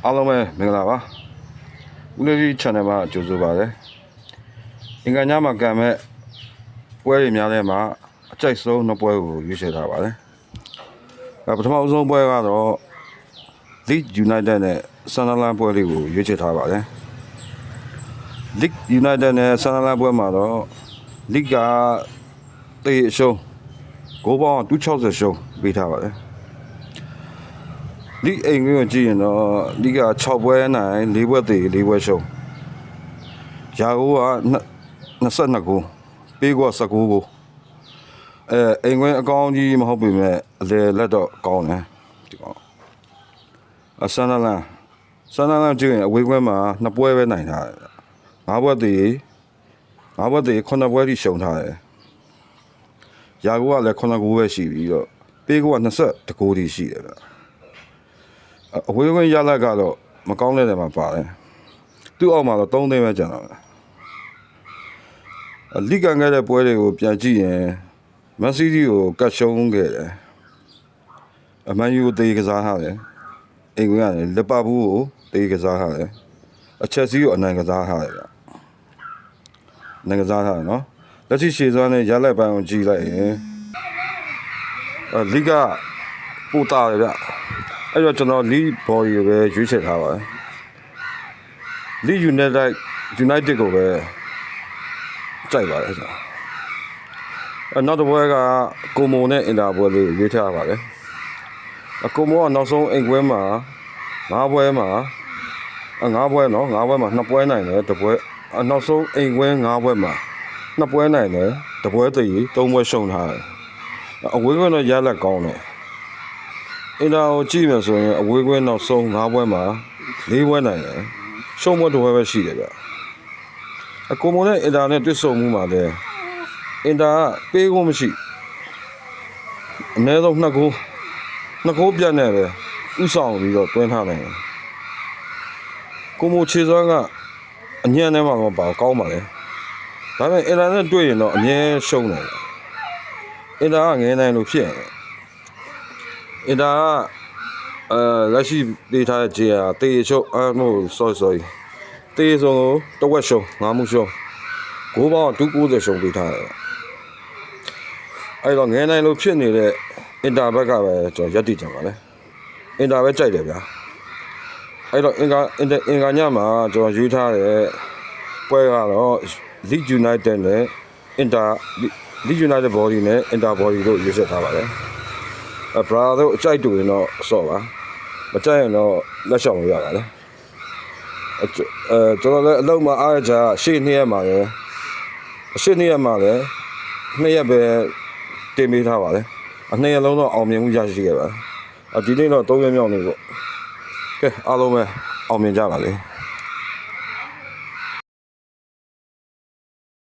အားလုံးပဲမင်္ဂလာပါဦးလေးကြီး channel မှာကြိုဆိုပါရစေအင်္ဂါညမှာကံမဲ့ပွဲတွေများထဲမှာအကြိုက်ဆုံးနှစ်ပွဲကိုရွေးချယ်ထားပါတယ်ပထမအဆုံးပွဲကတော့ Leeds United နဲ့ Sunderland ပွဲလေးကိုရွေးချယ်ထားပါတယ် Leeds United နဲ့ Sunderland ပွဲမှာတော့ Leeds ကတေးအရှုံးဂိုးပေါင်း260ရှုံးပေးထားပါတယ်ဒီအိမ်ကိုကြည့်ရင်တော့ဒီက6ပွဲနိုင်4ပွဲသေး4ပွဲရှုံးရာကိုက22ကိုပေးက19ကိုအိမ်ခွင်းအကောင်းကြီးမဟုတ်ပေမဲ့အလေလက်တော့ကောင်းတယ်ဒီကောင်ဆန်နလန်ကြည့်ရင်အဝေးခွဲမှာ2ပွဲပဲနိုင်ထားတယ်5ပွဲသေး9ပွဲထိရှုံးထားတယ်ရာကိုကလည်း9ကိုပဲရှိပြီးတော့ပေးက21ကိုထိရှိတယ်ဗျအဝေးခွင့်ရလက်ကတော့မကောင်းတဲ့နေရာမှာပါတယ်သူ့အောက်မှာတော့3သိန်းပဲကျန်တော့လိကန်ခဲ့တဲ့ပွဲတွေကိုပြန်ကြည့်ရင်မန်စီးတီးကိုကတ်ရှုံးခဲ့တယ်အမန်ယူတေးကစားထားတယ်အိမ်ကွင်းရတယ်လီဗာပူးကိုတေးကစားထားတယ်အချက်စီးကိုအနိုင်ကစားထားတယ်ဗျနိုင်ကစားထားတယ်နော်လက်ရှိရှေ့စွမ်းနဲ့ရလက်ပိုင်းကိုကြည့်လိုက်ရင်လိကပိုတာတယ်ဗျအဲ့တော့ကျွန်တော် Leeds body ကိုပဲရွေးချယ်ထားပါတယ် Leeds United ကိုပဲကြိုက်ပါတယ်ကျွန်တော်နောက်တစ်ပွဲကကိုမိုနဲ့အင်တာပွဲလေးကိုရွေးထားပါတယ်ကိုမိုကနောက်ဆုံးအိမ်ပွဲမှာ5ပွဲမှာ2ပွဲနိုင်တယ်တစ်ပွဲနောက်ဆုံးအိမ်ပွဲ5ပွဲမှာ2ပွဲနိုင်တယ်တစ်ပွဲတည်း3ပွဲရှုံးထားတယ်အဝေးကတော့ရလက်ကောင်းတယ်အင်တာကိုကြည့်မယ်ဆိုရင်အဝေးကွင်းနောက်ဆုံး5ပွဲမှာ4ပွဲနိုင်တယ်ရှုံးပွဲတစ်ပွဲပဲရှိတယ်ဗျအကိုမိုနဲ့အင်တာနဲ့တွေ့ဆုံမှုမှာလည်းအင်တာကပေးကုန်မရှိအနည်းဆုံး2ဂိုးပြတ်နေတယ်ဥဆောင်ပြီးတော့တွင်းထားနိုင်တယ်ကိုမိုခြေစွမ်းကအညံ့ထဲမှာမပါကောင်းပါလေဒါပေမဲ့အင်တာနဲ့တွေ့ရင်တော့အမြဲရှုံးတယ်အင်တာကငယ်နိုင်လို့ဖြစ်တယ်အင်တာကလက်ရှိပေးထားတဲ့ဂျေယာတေးချုပ်sorry တေးဆုံးတဝက်ရှုံး9မှုရှုံးဂိုးပေါင်း290ရှုံးပေးထားတယ်အဲ့တော့ငယ်နိုင်လို့ဖြစ်နေတဲ့အင်တာဘက်ကပဲကျွန်တော်ရက်တည်ကြပါလေအင်တာပဲကြိုက်တယ်ဗျာအဲ့တော့အင်္ဂါညမှာကျွန်တော်ယူထားတဲ့ပွဲကတော့ Leeds United နဲ့ Leeds United body နဲ့ Inter body တို့ရွေးချယ်ထားပါတယ်ဘရာတို့အကြိုက်တူရင်တော့ဆော့ပါမကြိုက်ရင်တော့လက်ရှောင်လို့ရပါလေကျွန်တော်လည်းအလုံးမအားရကြရှေ့2ရက်မှာလည်း2ရက်ပဲတင်ပေးထားပါလေ2ရက်လုံးတော့အောင်မြင်မှုရရှိခဲ့ပါဒီနေ့တော့3ရက်မြောက်နေပေါ့ကဲအားလုံးပဲအောင်မြင်ကြပါလေ